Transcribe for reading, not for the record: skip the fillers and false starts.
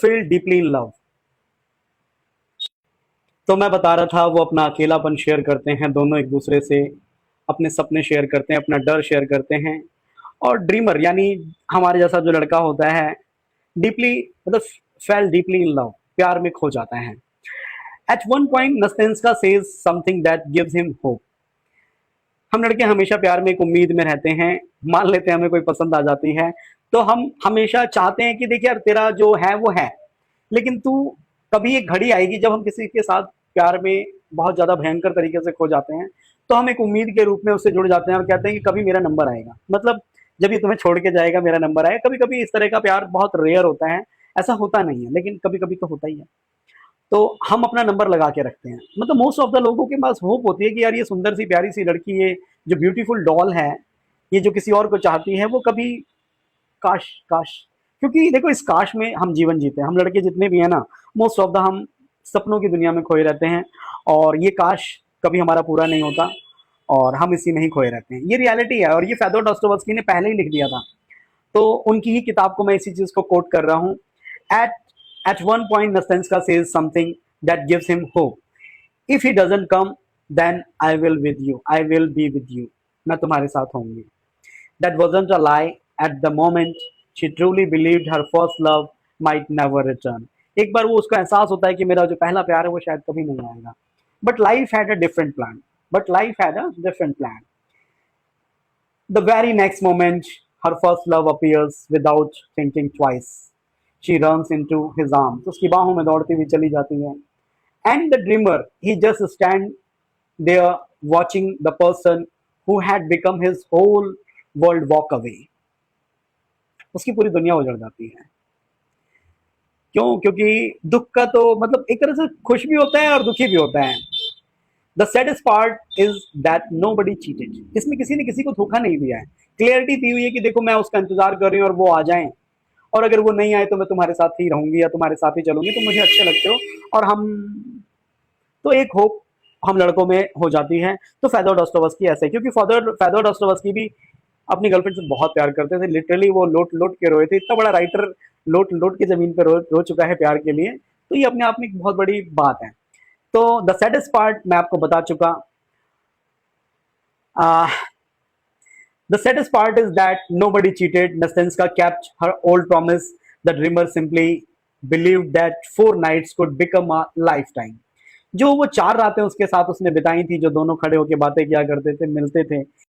feel deeply in love। तो मैं बता रहा था वो अपना अकेलापन शेयर करते हैं दोनों एक दूसरे से, अपने सपने शेयर करते हैं, अपना डर शेयर करते हैं। और ड्रीमर यानी हमारे जैसा जो लड़का होता है, डीपली मतलब फेल डीपली इन लव, प्यार में खो जाता है। At one point Nastenka says something that gives him hope. हम लड़के हमेशा प्यार में एक उम्मीद में रहते हैं। मान लेते हैं हमें कोई पसंद आ जाती है, तो हम हमेशा चाहते हैं कि देखिए यार तेरा जो है वो है, लेकिन तू कभी एक घड़ी आएगी जब हम किसी के साथ प्यार में बहुत ज्यादा भयंकर तरीके से खो जाते हैं, तो हम एक उम्मीद के रूप में उससे जुड़ जाते हैं और कहते हैं कि कभी मेरा नंबर आएगा, मतलब जब ये तुम्हें छोड़ के जाएगा मेरा नंबर आएगा। कभी कभी इस तरह का प्यार बहुत रेयर होता है, ऐसा होता नहीं है, लेकिन कभी कभी तो होता ही है। तो हम अपना नंबर लगा के रखते हैं। मतलब मोस्ट ऑफ द लोगों के पास होप होती है कि यार ये सुंदर सी प्यारी सी लड़की, ये जो ब्यूटीफुल डॉल है, ये जो किसी और को चाहती है, वो कभी काश काश। क्योंकि देखो इस काश में हम जीवन जीते हैं, हम लड़के जितने भी हैं ना, मोस्ट ऑफ द हम सपनों की दुनिया में खोए रहते हैं, और ये काश कभी हमारा पूरा नहीं होता और हम इसी में ही खोए रहते हैं। ये रियलिटी है, और ये फेदोर डॉस्टोवस्की ने पहले ही लिख दिया था। तो उनकी ही किताब को मैं इसी चीज को कोट कर रहा हूँ। At at one point Nastenka says something that gives him hope. If he doesn't come then I will with you, I will be with you. मैं तुम्हारे साथ होंगी। That wasn't a lie at the moment she truly believed her first love might never return। एक बार वो उसको एहसास होता है कि मेरा जो पहला प्यार है वो शायद कभी नहीं आएगा। But life had a different plan, but life had a different plan. The very next moment, her first love appears without thinking twice. She runs into his arms. उसकी बाहों में दौड़ती हुई चली जाती है। And the dreamer, he just stand there watching the person who had become his whole world walk away। उसकी पूरी दुनिया उजड़ जाती है। क्यों? क्योंकि दुख का तो मतलब एक तरह से खुश भी होता है और दुखी भी होता है। The saddest part is that nobody cheated. इसमें किसी ने किसी को धोखा नहीं दिया है। क्लियरिटी दी हुई है कि देखो मैं उसका इंतजार कर रही हूँ और वो आ जाएं, और अगर वो नहीं आए तो मैं तुम्हारे साथ ही रहूंगी या तुम्हारे साथ ही चलूंगी, तो मुझे अच्छे लगते हो। और हम तो एक होप हम लड़कों में हो जाती है। तो फेदोर डॉस्टोवस्की ऐसे, क्योंकि फेदोर डॉस्टोवस्की भी अपनी गर्लफ्रेंड से बहुत प्यार करते थे। लिटरली वो लोट लोट के रोए थे। इतना बड़ा राइटर लोट लोट के जमीन पर रो चुका है प्यार के लिए, तो ये अपने आप में एक बहुत बड़ी बात है। तो द सैडेस्ट पार्ट मैं आपको बता चुका। The saddest part is that nobody cheated। Nastenska kept her old promise। The dreamer simply believed that 4 nights could become a lifetime। जो वो 4 रातें उसके साथ उसने बिताई थी, जो दोनों खड़े होकर बातें किया करते थे, मिलते थे,